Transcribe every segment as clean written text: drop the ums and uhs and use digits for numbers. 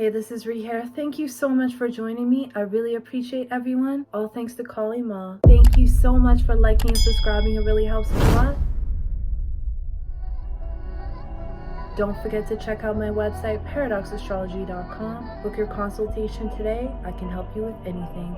Hey, this is Ree here. Thank you so much for joining me. I really appreciate everyone. All thanks to Kali Ma. Thank you so much for liking and subscribing. It really helps a lot. Don't forget to check out my website, paradoxastrology.com. Book your consultation today. I can help you with anything.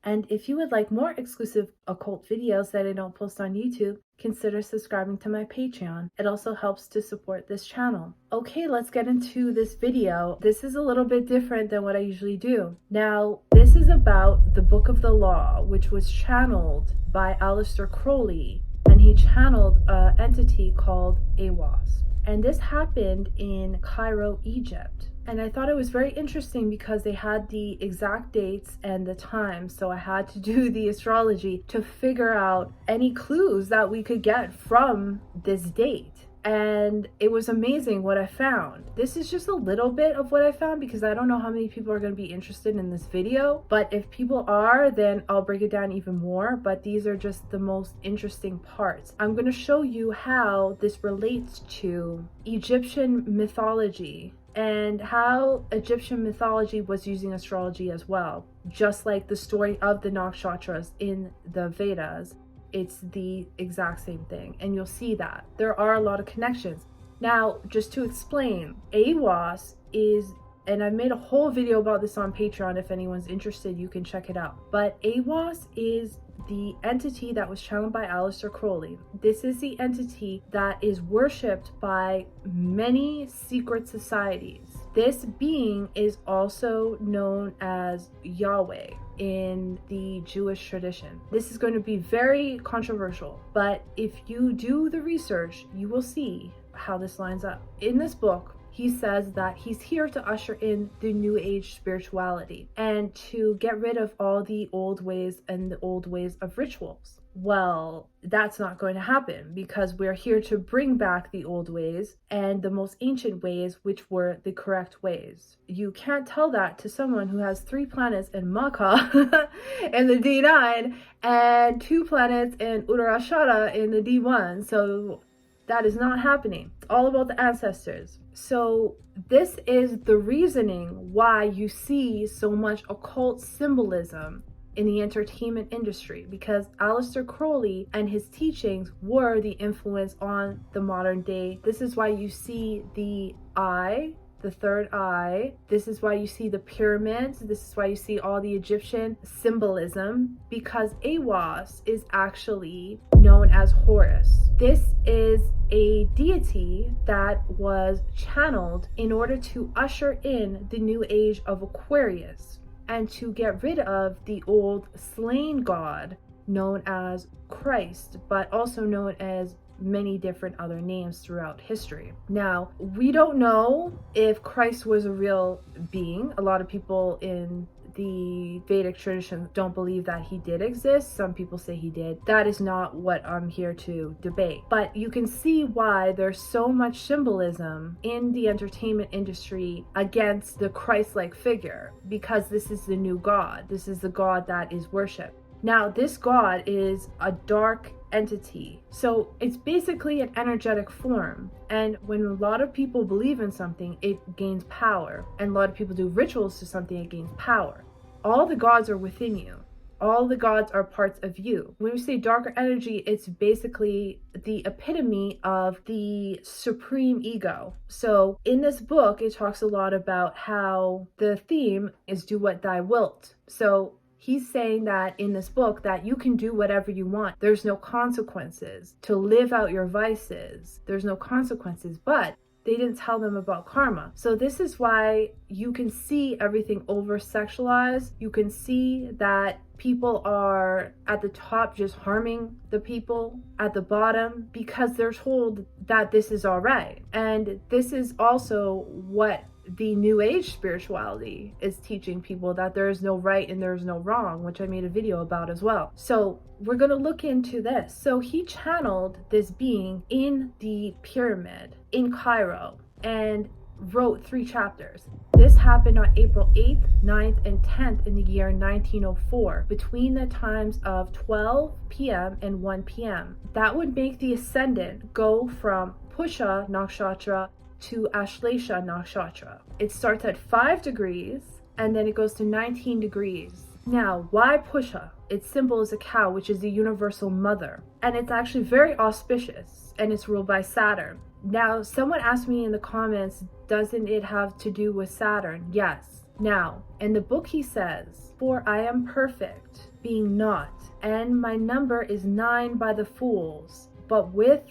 And if you would like more exclusive occult videos that I don't post on YouTube, consider subscribing to my Patreon. It also helps to support this channel. Okay, let's get into this video. This is a little bit different than what I usually do. Now, this is about the Book of the Law, which was channeled by Aleister Crowley, and he channeled an entity called AWAS. And this happened in Cairo, Egypt. And I thought it was very interesting because they had the exact dates and the time. So I had to do the astrology to figure out any clues that we could get from this date. And it was amazing what I found. This is just a little bit of what I found because I don't know how many people are going to be interested in this video. But if people are, then I'll break it down even more. But these are just the most interesting parts. I'm going to show you how this relates to Egyptian mythology and how Egyptian mythology was using astrology as well. Just like the story of the nakshatras in the Vedas, it's the exact same thing, and you'll see that there are a lot of connections. Now, just to explain, AWAS is, and I've made a whole video about this on Patreon. If anyone's interested, you can check it out. But AWAS is the entity that was channeled by Aleister Crowley. This is the entity that is worshipped by many secret societies. This being is also known as Yahweh in the Jewish tradition. This is going to be very controversial, but if you do the research, you will see how this lines up. In this book, he says that he's here to usher in the new age spirituality and to get rid of all the old ways and the old ways of rituals. Well, that's not going to happen because we're here to bring back the old ways and the most ancient ways, which were the correct ways. You can't tell that to someone who has 3 planets in Makkah in the D9 and 2 planets in Uttarashara in the D1. So that is not happening. It's all about the ancestors. So this is the reasoning why you see so much occult symbolism in the entertainment industry, because Aleister Crowley and his teachings were the influence on the modern day. This is why you see the eye, the third eye. This is why you see the pyramids. This is why you see all the Egyptian symbolism, because AWAS is actually known as Horus. This is a deity that was channeled in order to usher in the new age of Aquarius and to get rid of the old slain god known as Christ, but also known as many different other names throughout history. Now, we don't know if Christ was a real being. A lot of people in the Vedic tradition don't believe that he did exist. Some people say he did. That is not what I'm here to debate. But you can see why there's so much symbolism in the entertainment industry against the Christ-like figure, because this is the new God. This is the God that is worshipped. Now, this God is a dark entity. So it's basically an energetic form. And when a lot of people believe in something, it gains power. And a lot of people do rituals to something, it gains power. All the gods are within you. All the gods are parts of you. When we say darker energy, it's basically the epitome of the supreme ego. So in this book, it talks a lot about how the theme is do what thou wilt. So he's saying that in this book that you can do whatever you want. There's no consequences to live out your vices. There's no consequences, but they didn't tell them about karma. So this is why you can see everything over-sexualized. You can see that people are at the top just harming the people at the bottom because they're told that this is all right. And this is also what the new age spirituality is teaching people, that there is no right and there is no wrong, which I made a video about as well. So we're going to look into this. So he channeled this being in the pyramid in Cairo and wrote 3 chapters. This happened on April 8th, 9th, and 10th in the year 1904, between the times of 12 p.m. and 1 p.m. That would make the ascendant go from Pusha Nakshatra to Aleister Nakshatra. It starts at 5 degrees and then it goes to 19 degrees. Now, why Pusha? Its symbol is a cow, which is the universal mother, and it's actually very auspicious, and it's ruled by Saturn. Now, someone asked me in the comments, doesn't it have to do with Saturn? Yes. Now, in the book he says, "For I am perfect, being not, and my number is 9 by the fools, but with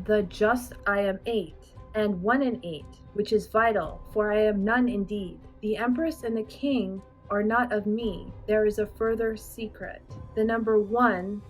the just I am 8, and 1 in 8, which is vital, for I am none indeed. The Empress and the King are not of me. There is a further secret. The number 1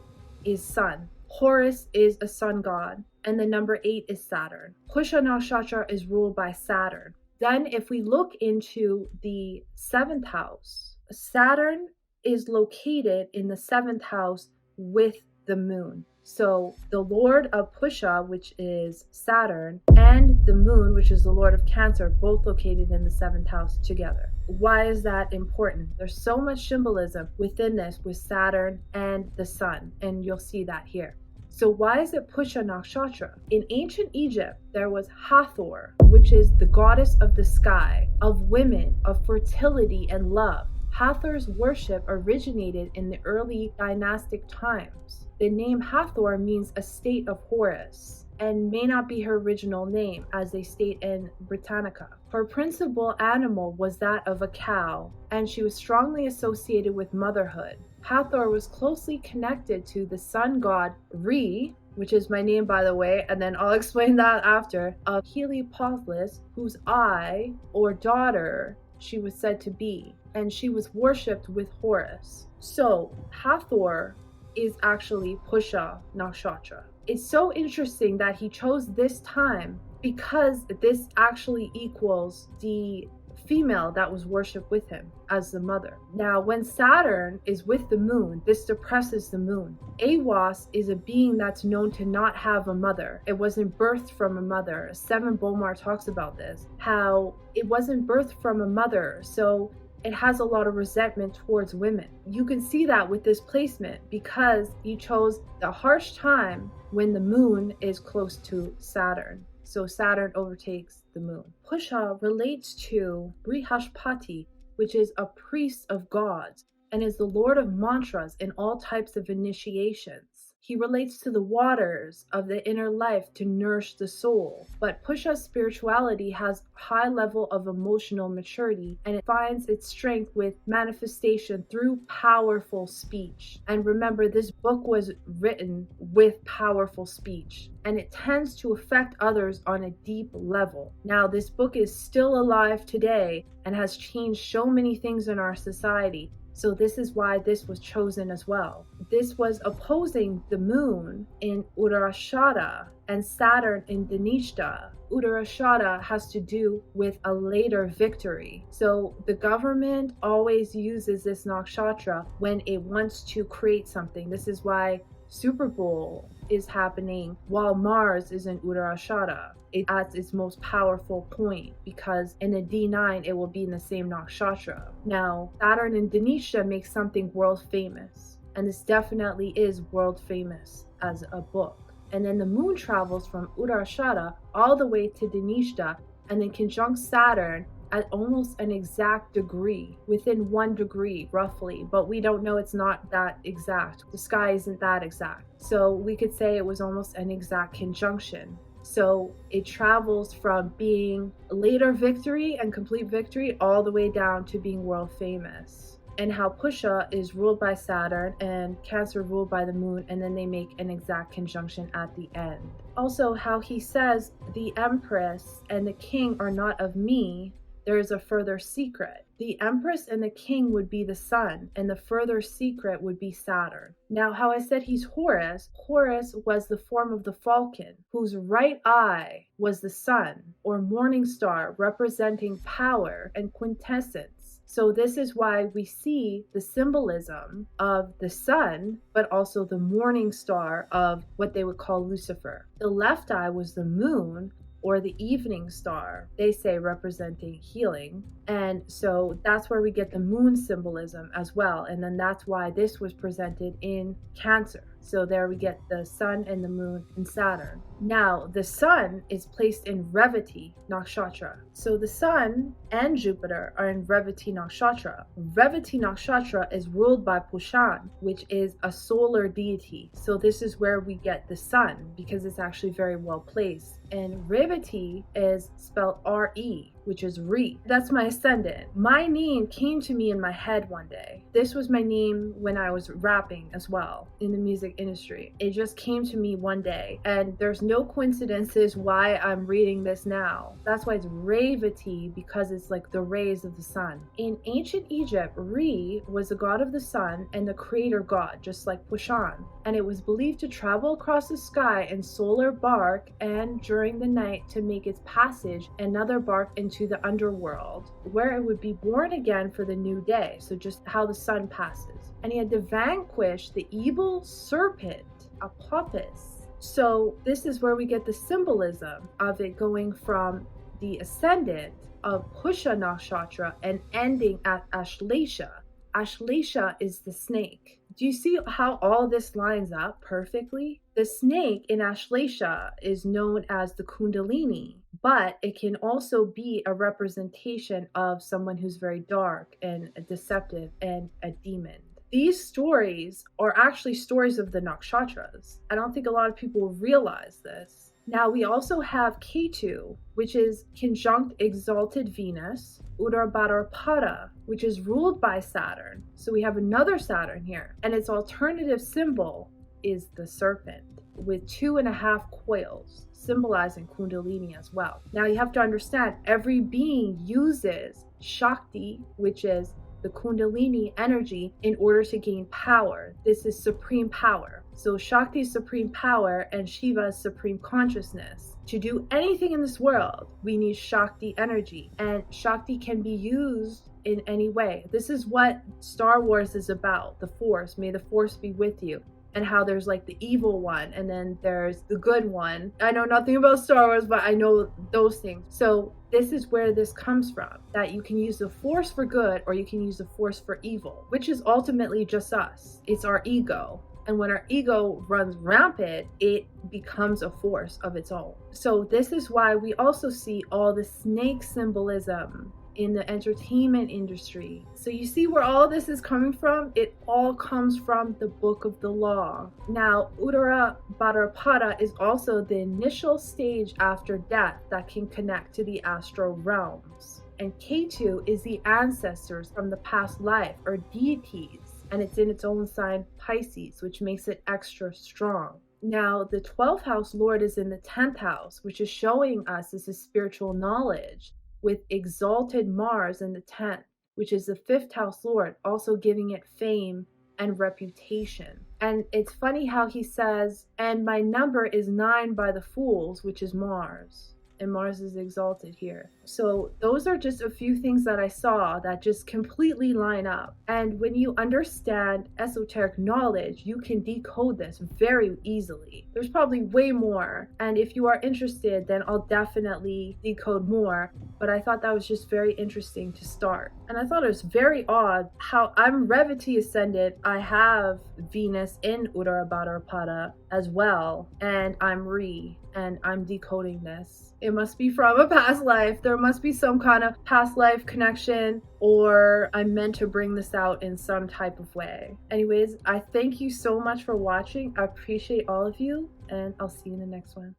is Sun. Horus is a sun god, and the number 8 is Saturn. Pusha Nakshatra is ruled by Saturn. Then if we look into the 7th house, Saturn is located in the 7th house with the moon. So the Lord of Pusha, which is Saturn, and the moon, which is the Lord of Cancer, both located in the 7th house together. Why is that important? There's so much symbolism within this with Saturn and the sun, and you'll see that here. So why is it Pusha Nakshatra? In ancient Egypt, there was Hathor, which is the goddess of the sky, of women, of fertility and love. Hathor's worship originated in the early dynastic times. The name Hathor means a state of Horus, and may not be her original name, as they state in Britannica. Her principal animal was that of a cow, and she was strongly associated with motherhood. Hathor was closely connected to the sun god Re, which is my name by the way, and then I'll explain that after, of Heliopolis, whose eye or daughter she was said to be, and she was worshipped with Horus. So Hathor is actually Pusha Nakshatra. It's so interesting that he chose this time because this actually equals the female that was worshipped with him as the mother. Now, when Saturn is with the moon, this depresses the moon. Awas is a being that's known to not have a mother. It wasn't birthed from a mother. Seven Bomar talks about this, how it wasn't birthed from a mother. So it has a lot of resentment towards women. You can see that with this placement because you chose the harsh time when the moon is close to Saturn. So Saturn overtakes the moon. Pusha relates to Brihaspati, which is a priest of gods and is the lord of mantras in all types of initiations. He relates to the waters of the inner life to nourish the soul. But Pusha's spirituality has a high level of emotional maturity, and it finds its strength with manifestation through powerful speech. And remember, this book was written with powerful speech, and it tends to affect others on a deep level. Now, this book is still alive today and has changed so many things in our society. So this is why this was chosen as well. This was opposing the moon in Uttarashada and Saturn in Dhanishta. Uttarashada has to do with a later victory. So the government always uses this nakshatra when it wants to create something. This is why Super Bowl is happening while Mars is in Uttarashada. It at its most powerful point because in a D9 it will be in the same nakshatra. Now, Saturn in Dhanishta makes something world famous, and this definitely is world famous as a book. And then the moon travels from Uttarashada all the way to Dhanishta and then conjuncts Saturn at almost an exact degree, within 1 degree roughly, but we don't know, it's not that exact. The sky isn't that exact. So we could say it was almost an exact conjunction. So it travels from being later victory and complete victory all the way down to being world famous. And how Pusha is ruled by Saturn and Cancer ruled by the moon, and then they make an exact conjunction at the end. Also how he says the Empress and the King are not of me. There is a further secret. The Empress and the King would be the Sun, and the further secret would be Saturn. Now, how I said he's Horus, Horus was the form of the falcon, whose right eye was the sun, or morning star, representing power and quintessence. So this is why we see the symbolism of the sun, but also the morning star of what they would call Lucifer. The left eye was the moon, or the evening star, they say, representing healing. And so that's where we get the moon symbolism as well. And then that's why this was presented in Cancer. So there we get the sun and the moon and Saturn. Now, the sun is placed in Revati Nakshatra. So the sun and Jupiter are in Revati Nakshatra. Revati Nakshatra is ruled by Pushan, which is a solar deity. So this is where we get the sun, because it's actually very well placed. And Revati is spelled R-E, which is Re. That's my ascendant. My name came to me in my head one day. This was my name when I was rapping as well in the music industry. It just came to me one day, and there's no coincidences why I'm reading this now. That's why it's Revati, because it's like the rays of the sun. In ancient Egypt, Re was the god of the sun and the creator god, just like Pushan. And it was believed to travel across the sky in solar bark and during the night to make its passage another bark into the underworld, where it would be born again for the new day. So just how the sun passes. And he had to vanquish the evil serpent, Apophis. So this is where we get the symbolism of it going from the ascendant of Pusha Nakshatra and ending at Ashlesha. Ashlesha is the snake. Do you see how all this lines up perfectly? The snake in Ashlesha is known as the Kundalini, but it can also be a representation of someone who's very dark and deceptive and a demon. These stories are actually stories of the nakshatras. I don't think a lot of people realize this. Now we also have Ketu, which is conjunct exalted Venus, Uttarabhadrapada, which is ruled by Saturn. So we have another Saturn here, and its alternative symbol is the serpent with 2.5 coils, symbolizing Kundalini as well. Now you have to understand, every being uses Shawtee, which is the Kundalini energy, in order to gain power. This is supreme power. So Shakti is supreme power and Shiva is supreme consciousness. To do anything in this world, we need Shakti energy, and Shakti can be used in any way. This is what Star Wars is about, the Force. May the Force be with you. And how there's like the evil one and then there's the good one. I know nothing about Star Wars, but I know those things. So this is where this comes from, that you can use the Force for good or you can use the Force for evil, which is ultimately just us. It's our ego. And when our ego runs rampant, it becomes a force of its own. So this is why we also see all the snake symbolism in the entertainment industry. So you see where all this is coming from? It all comes from the book of the law. Now, Uttarabhadrapada is also the initial stage after death that can connect to the astral realms. And Ketu is the ancestors from the past life, or deities, and it's in its own sign, Pisces, which makes it extra strong. Now, the 12th house lord is in the 10th house, which is showing us this is spiritual knowledge, with exalted Mars in the 10th, which is the 5th house lord, also giving it fame and reputation. And it's funny how he says, and my number is 9 by the fools, which is Mars. And Mars is exalted here. So those are just a few things that I saw that just completely line up. And when you understand esoteric knowledge, you can decode this very easily. There's probably way more. And if you are interested, then I'll definitely decode more. But I thought that was just very interesting to start. And I thought it was very odd how I'm Revati ascendant. I have Venus in Uttarabhadrapada as well. And I'm Re. And I'm decoding this. It must be from a past life. There must be some kind of past life connection, or I'm meant to bring this out in some type of way. Anyways, I thank you so much for watching. I appreciate all of you, and I'll see you in the next one.